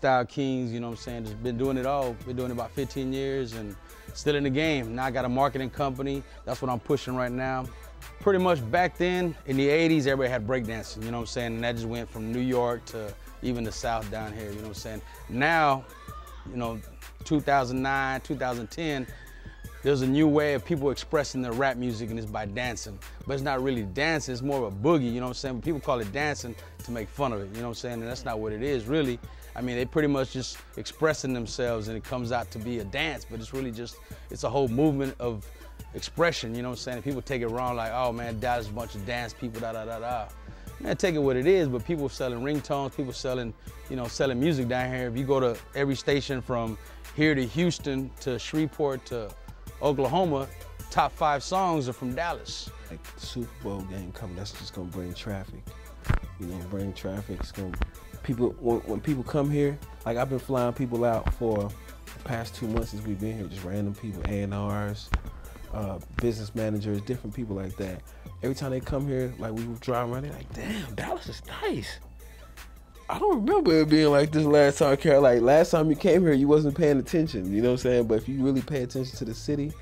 Style Kings, you know what I'm saying, just been doing it all. Been doing it about 15 years and still in the game. Now I got a marketing company. That's what I'm pushing right now. Pretty much back then, in the 80s, everybody had breakdancing, you know what I'm saying? And that just went from New York to even the South down here, you know what I'm saying? Now, you know, 2009, 2010, there's a new way of people expressing their rap music, and it's by dancing. But it's not really dancing, it's more of a boogie, you know what I'm saying? But people call it dancing to make fun of it, you know what I'm saying? And that's not what it is, really. I mean, they pretty much just expressing themselves, and it comes out to be a dance, but it's really just, it's a whole movement of expression, you know what I'm saying? People take it wrong, like, oh man, Dallas is a bunch of dance people, da da da da. Man, take it what it is, but people selling ringtones, people selling, you know, selling music down here. If you go to every station from here to Houston to Shreveport to Oklahoma, top 5 songs are from Dallas. Like the Super Bowl game coming, that's just gonna bring traffic. You know, bring traffic. It's gonna, people, when people come here, like I've been flying people out for the past 2 months since we've been here, just random people, A&Rs, business managers, different people like that. Every time they come here, like we were driving around, they're like, damn, Dallas is nice. I don't remember it being like this last time, Carol. Like last time you came here, you wasn't paying attention, you know what I'm saying? But if you really pay attention to the city,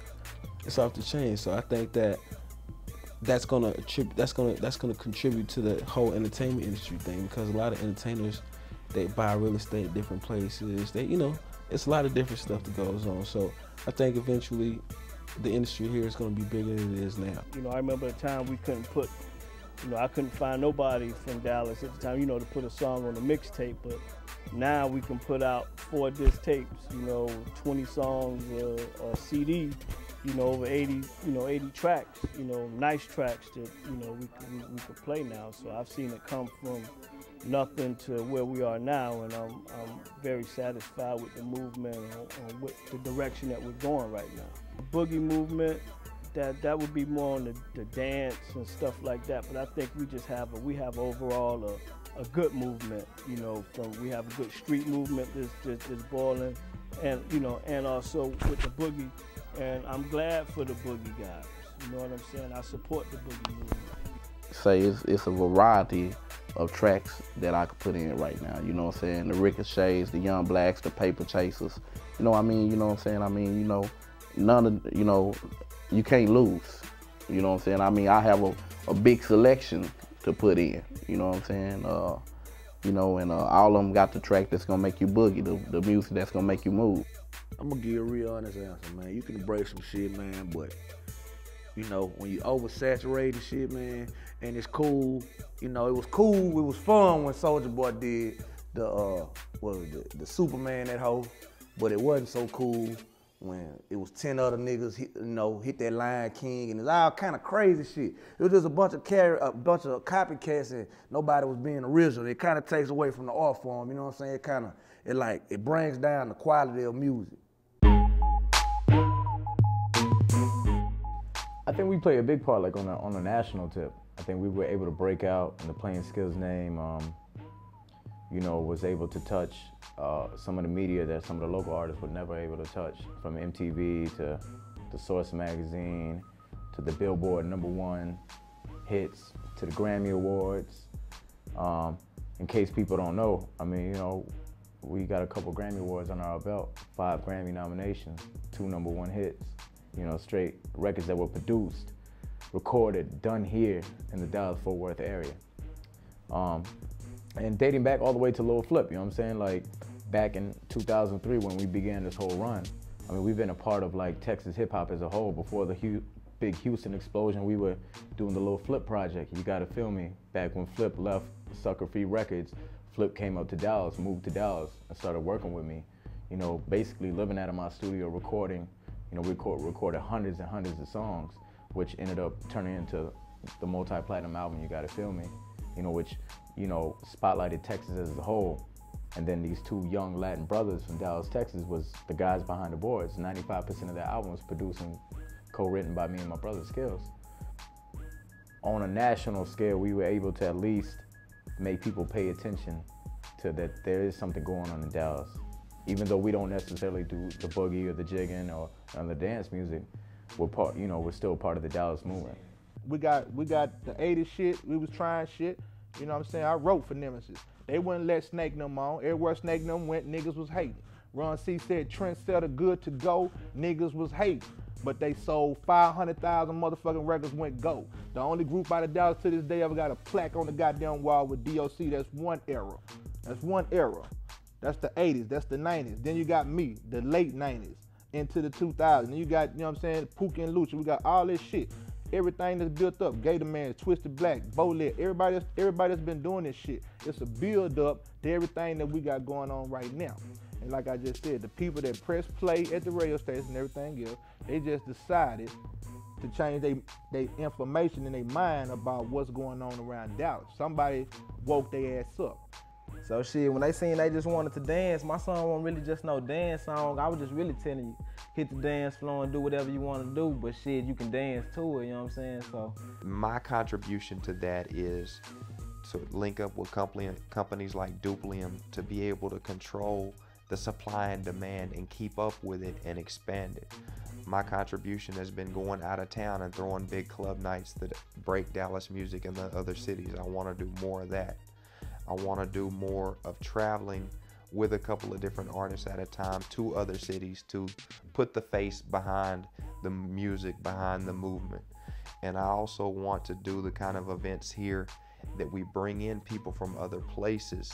it's off the chain. So I think that that's gonna contribute to the whole entertainment industry thing, because a lot of entertainers, they buy real estate at different places. They, you know, it's a lot of different stuff that goes on. So I think eventually the industry here is gonna be bigger than it is now. You know, I remember a time we couldn't put, you know, I couldn't find nobody from Dallas at the time, you know, to put a song on a mixtape, but now we can put out 4 disc tapes, you know, 20 songs, a CD, you know, over 80, you know, 80 tracks, you know, nice tracks that, you know, we could play now. So I've seen it come from nothing to where we are now, and I'm very satisfied with the movement and with the direction that we're going right now. The Boogie Movement, that would be more on the dance and stuff like that, but I think we just have overall a good movement, you know, we have a good street movement that's boiling, and, you know, and also with the boogie, and I'm glad for the boogie guys, you know what I'm saying? I support the boogie movement. Say it's a variety of tracks that I could put in right now, you know what I'm saying? The Ricochets, the Young Blacks, the Paper Chasers, you know what I mean? You know what I'm saying? I mean, you know, none of, you know, you can't lose, you know what I'm saying? I mean, I have a big selection to put in, you know what I'm saying? You know, and all of them got the track that's gonna make you boogie, the music that's gonna make you move. I'm gonna give you a real honest answer, man. You can break some shit, man, but you know, when you oversaturate the shit, man, and it's cool, you know, it was cool, it was fun when Soulja Boy did the Superman that hoe, but it wasn't so cool when it was 10 other niggas hit that Lion King, and it's all kind of crazy shit. It was just a bunch of copycats, and nobody was being original. It kind of takes away from the art form, you know what I'm saying? It brings down the quality of music. I think we play a big part, like on a national tip. I think we were able to break out in the Playing Skills name. You know, was able to touch some of the media that some of the local artists were never able to touch, from MTV to the Source magazine to the Billboard #1 hits to the Grammy Awards. In case people don't know, I mean, you know, we got a couple Grammy Awards under our belt, 5 Grammy nominations, 2 #1 hits, you know, straight records that were produced, recorded, done here in the Dallas-Fort Worth area. And dating back all the way to Lil Flip, you know what I'm saying? Like back in 2003 when we began this whole run, I mean, we've been a part of like Texas hip hop as a whole. Before the big Houston explosion, we were doing the Lil Flip project, You Gotta Feel Me. Back when Flip left Sucker Free Records, Flip came up to Dallas, moved to Dallas, and started working with me. You know, basically living out of my studio, recording, you know, we recorded hundreds and hundreds of songs, which ended up turning into the multi-platinum album, You Gotta Feel Me, you know, which, you know, spotlighted Texas as a whole. And then these 2 young Latin brothers from Dallas, Texas was the guys behind the boards. 95% of that album was produced and co-written by me and my brother Skills. On a national scale, we were able to at least make people pay attention to that there is something going on in Dallas. Even though we don't necessarily do the boogie or the jigging or the dance music, we're still part of the Dallas movement. We got the 80s shit, we was trying shit. You know what I'm saying? I wrote for Nemesis. They wouldn't let Snake them on. Everywhere Snake them went, niggas was hating. Ron C said trendsetter good to go, niggas was hating. But they sold 500,000 motherfucking records, went gold. The only group out of Dallas to this day ever got a plaque on the goddamn wall with DOC. That's one era. That's one era. That's the 80s, that's the 90s. Then you got me, the late 90s into the 2000s. Then you got, you know what I'm saying, Pookie and Lucha. We got all this shit. Everything that's built up, Gator Man, Twisted Black, Bolet, everybody that's been doing this shit. It's a build up to everything that we got going on right now. And like I just said, the people that press play at the radio station and everything else, they just decided to change their information in their mind about what's going on around Dallas. Somebody woke their ass up. So shit, when they seen they just wanted to dance, my song wasn't really just no dance song. I was just really telling you, hit the dance floor and do whatever you want to do, but shit, you can dance to it, you know what I'm saying? So my contribution to that is to link up with companies like Duplium to be able to control the supply and demand and keep up with it and expand it. My contribution has been going out of town and throwing big club nights that break Dallas music in the other cities. I want to do more of that. I want to do more of traveling with a couple of different artists at a time to other cities to put the face behind the music, behind the movement. And I also want to do the kind of events here that we bring in people from other places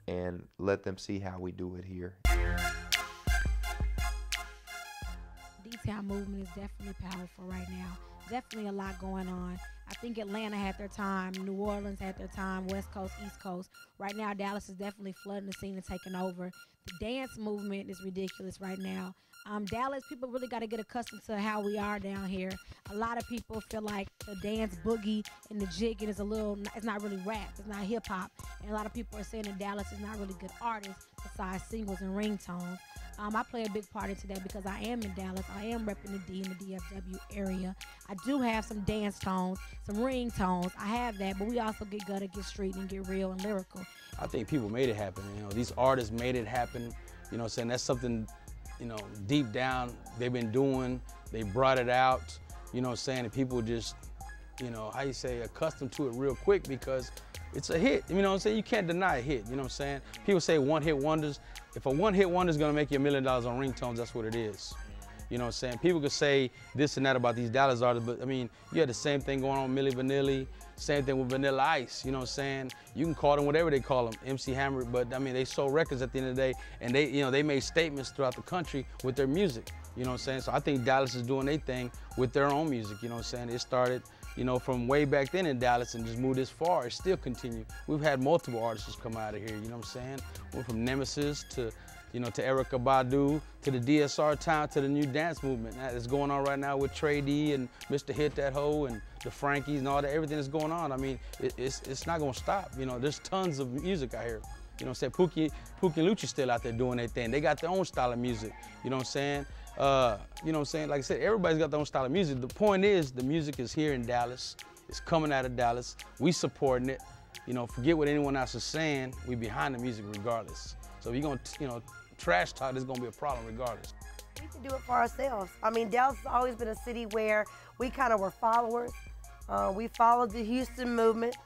and let them see how we do it here. D-Town movement is definitely powerful right now. Definitely a lot going on. I think Atlanta had their time, New Orleans had their time, West Coast, East Coast. Right now, Dallas is definitely flooding the scene and taking over. The dance movement is ridiculous right now. Dallas, people really got to get accustomed to how we are down here. A lot of people feel like the dance boogie and the jigging is it's not really rap, it's not hip hop. And a lot of people are saying that Dallas is not really good artists besides singles and ringtones. I play a big part into that because I am in Dallas. I am repping the D in the DFW area. I do have some dance tones, some ringtones. I have that, but we also get gutter, get street, and get real and lyrical. I think people made it happen. You know, these artists made it happen. You know what I'm saying? That's something, you know, deep down they've been doing. They brought it out. You know what I'm saying? And people just, you know, how you say, accustomed to it real quick because it's a hit. You know what I'm saying? You can't deny a hit. You know what I'm saying? People say one-hit wonders. If a one-hit wonder is gonna make you $1 million on ringtones, that's what it is. You know what I'm saying? People could say this and that about these Dallas artists, but I mean, you had the same thing going on with Milli Vanilli, same thing with Vanilla Ice, you know what I'm saying? You can call them whatever they call them, MC Hammer, but I mean, they sold records at the end of the day, and they, you know, they made statements throughout the country with their music, you know what I'm saying? So I think Dallas is doing their thing with their own music, you know what I'm saying? It started, you know, from way back then in Dallas and just moved this far. It still continues. We've had multiple artists come out of here, you know what I'm saying? Went from Nemesis to, you know, to Erykah Badu, to the DSR Town, to the new dance movement that's going on right now with Trey D and Mr. Hit That Ho and the Frankies and all that, everything that's going on. I mean, it's not gonna stop. You know, there's tons of music out here. You know what I'm saying? Pookie and Lucha still out there doing their thing. They got their own style of music. You know what I'm saying? You know what I'm saying? Like I said, everybody's got their own style of music. The point is, the music is here in Dallas. It's coming out of Dallas. We supporting it. You know, forget what anyone else is saying. We behind the music regardless. So if you're gonna, you know, trash talk, there's gonna be a problem regardless. We can do it for ourselves. I mean, Dallas has always been a city where we kind of were followers. We followed the Houston movement.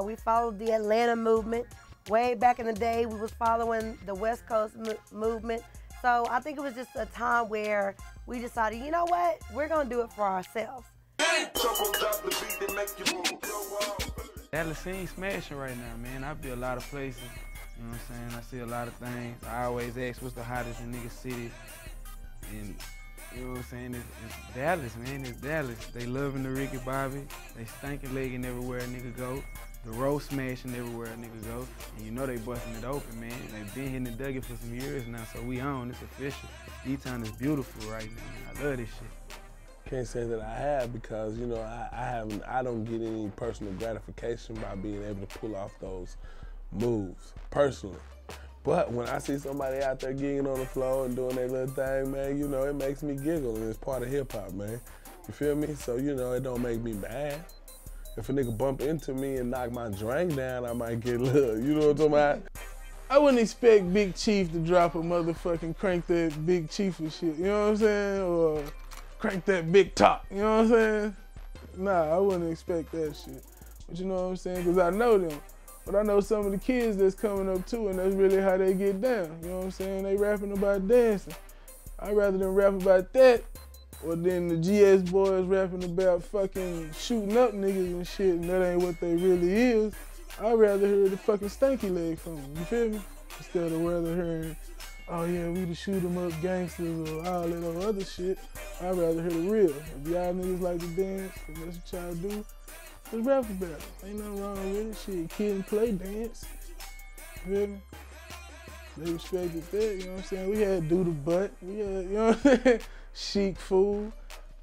We followed the Atlanta movement. Way back in the day, we was following the West Coast movement. So I think it was just a time where we decided, you know what, we're gonna do it for ourselves. Dallas scene smashing right now, man. I be a lot of places. You know what I'm saying? I see a lot of things. I always ask what's the hottest in nigga city. And you know what I'm saying? It's Dallas, man. It's Dallas. They loving the Ricky Bobby. They stinking legging everywhere a nigga go. The road smashing everywhere a nigga go. And you know they busting it open, man. They been hitting the Dougie for some years now, so we on. It's official. D-Town is beautiful right now, man. I love this shit. Can't say that I have because, you know, I don't get any personal gratification by being able to pull off those moves, personally. But when I see somebody out there gigging on the floor and doing their little thing, man, you know, it makes me giggle and it's part of hip hop, man. You feel me? So, you know, it don't make me mad. If a nigga bump into me and knock my drink down, I might get a little, you know what I'm talking about? I wouldn't expect Big Chief to drop a motherfucking crank that Big Chief and shit, you know what I'm saying? Or crank that big top, you know what I'm saying? Nah, I wouldn't expect that shit. But you know what I'm saying? Because I know them. But I know some of the kids that's coming up too, and that's really how they get down. You know what I'm saying? They rapping about dancing. I'd rather them rap about that, or then the GS boys rapping about fucking shooting up niggas and shit, and that ain't what they really is. I'd rather hear the fucking stanky leg from them, you feel me? Instead of rather hearing, oh yeah, we the shoot 'em up gangsters or all that other shit. I'd rather hear the real. If y'all niggas like to dance, if that's what y'all do, just rap about it. Ain't nothing wrong with it. Shit, kid and play dance. You feel me? They respected that, you know what I'm saying? We had Do the Butt. We had, you know what I'm saying? Chic Fool.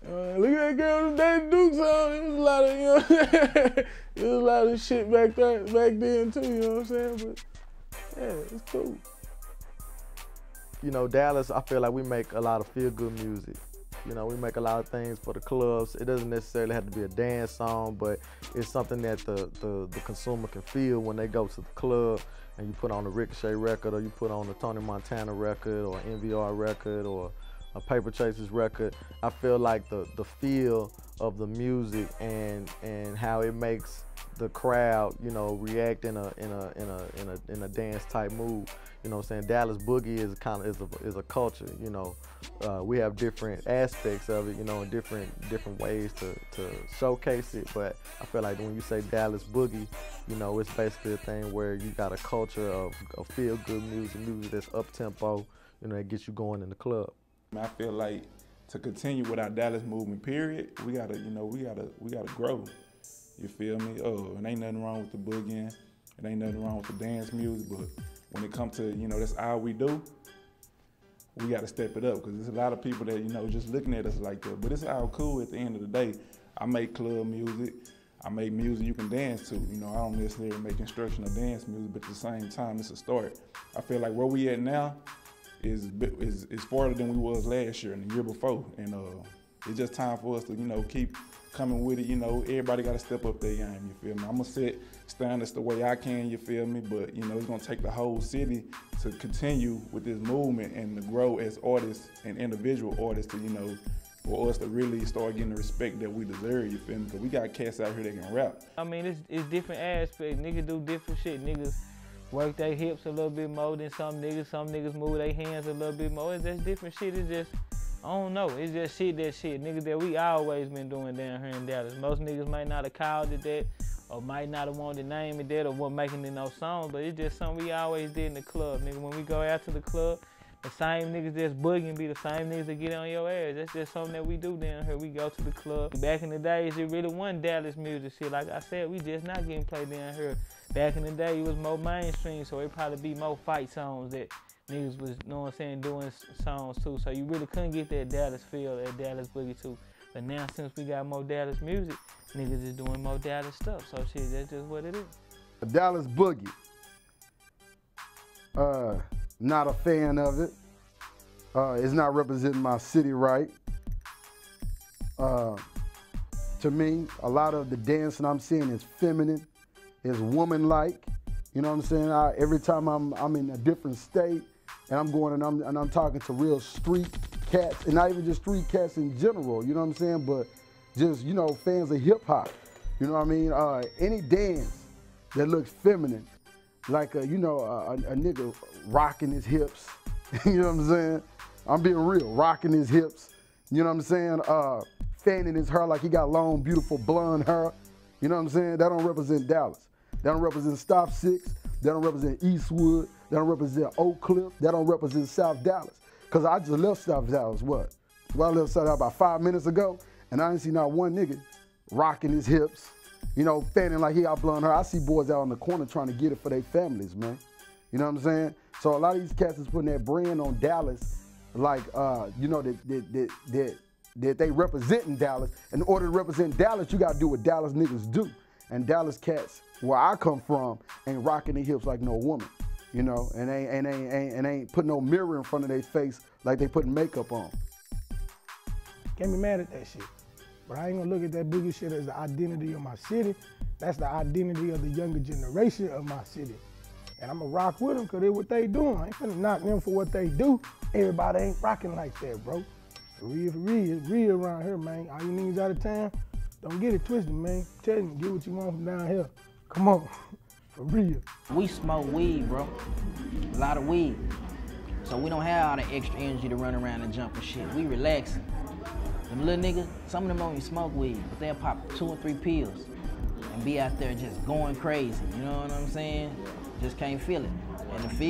Look at that girl with Daddy Dukes on. It was a lot of, you know what I'm saying? It was a lot of shit back then too, you know what I'm saying? But yeah, it's cool. You know, Dallas, I feel like we make a lot of feel-good music. You know, we make a lot of things for the clubs. It doesn't necessarily have to be a dance song, but it's something that the consumer can feel when they go to the club and you put on a Ricochet record, or you put on a Tony Montana record, or NVR record, or a Paper Chasers record. I feel like the feel of the music and how it makes the crowd, you know, react in a dance type mood. You know what I'm saying? Dallas Boogie is a culture, you know. We have different aspects of it, you know, and different ways to showcase it. But I feel like when you say Dallas Boogie, you know, it's basically a thing where you got a culture of feel-good music that's up-tempo, you know, that gets you going in the club. I feel like to continue with our Dallas movement, period, we gotta grow. You feel me? It ain't nothing wrong with the boogieing. It ain't nothing wrong with the dance music, but when it comes to, you know, that's all we do, we gotta step it up, because there's a lot of people that, you know, just looking at us like that. But it's all cool at the end of the day. I make club music. I make music you can dance to. You know, I don't necessarily make instructional dance music, but at the same time, it's a start. I feel like where we at now is farther than we was last year and the year before. And it's just time for us to, you know, keep coming with it. You know, everybody got to step up their game, you feel me? I'm going to set standards the way I can, you feel me? But, you know, it's going to take the whole city to continue with this movement and to grow as artists and individual artists to, you know, for us to really start getting the respect that we deserve, you feel me? Because we got cats out here that can rap. I mean, it's different aspects. Niggas do different shit. Niggas work their hips a little bit more than some niggas. Some niggas move their hands a little bit more. It's just different shit. It's just, I don't know. It's just shit niggas that we always been doing down here in Dallas. Most niggas might not have called it that, or might not have wanted to name it that, or wasn't making it no songs, but it's just something we always did in the club, nigga. When we go out to the club, the same niggas that's boogieing be the same niggas that get on your ass. That's just something that we do down here. We go to the club. Back in the days, it really wasn't Dallas music shit. Like I said, we just not getting played down here. Back in the day, it was more mainstream, so it probably be more fight songs that niggas was, you know what I'm saying, doing songs too. So you really couldn't get that Dallas feel, that Dallas Boogie too. But now, since we got more Dallas music, niggas is doing more Dallas stuff. So shit, that's just what it is. A Dallas Boogie. Not a fan of it. It's not representing my city right. To me, a lot of the dancing I'm seeing is feminine, is woman-like. You know what I'm saying? Every time I'm in a different state, and I'm going and I'm talking to real street cats, and not even just street cats in general. You know what I'm saying? But just, you know, fans of hip hop. You know what I mean? Any dance that looks feminine, like a nigga rocking his hips. You know what I'm saying? I'm being real, rocking his hips. You know what I'm saying? Fanning his hair like he got long, beautiful blonde hair. You know what I'm saying? That don't represent Dallas. That don't represent Stop 6. That don't represent Eastwood. That don't represent Oak Cliff. That don't represent South Dallas. Because I just left South Dallas, what? Well, I left South Dallas about 5 minutes ago, and I didn't see not one nigga rocking his hips, you know, fanning like he got blonde hair. I see boys out on the corner trying to get it for their families, man. You know what I'm saying? So a lot of these cats is putting that brand on Dallas, like, you know, that they representing Dallas. In order to represent Dallas, you got to do what Dallas niggas do. And Dallas cats, where I come from, ain't rocking their hips like no woman, you know, and ain't putting no mirror in front of their face like they putting makeup on. Can't be mad at that shit. But I ain't gonna look at that boogie shit as the identity of my city. That's the identity of the younger generation of my city. And I'm gonna rock with them because they're what they doing. I ain't finna knock them for what they do. Everybody ain't rocking like that, bro. For real, it's real around here, man. All you niggas out of town, Don't get it twisted, man. Tell you, get what you want from down here. Come on, for real. We smoke weed, bro. A lot of weed. So we don't have all the extra energy to run around and jump and shit. We relaxing. Them little niggas, some of them don't even smoke weed, but they'll pop 2 or 3 pills and be out there just going crazy. You know what I'm saying? Just can't feel it. And the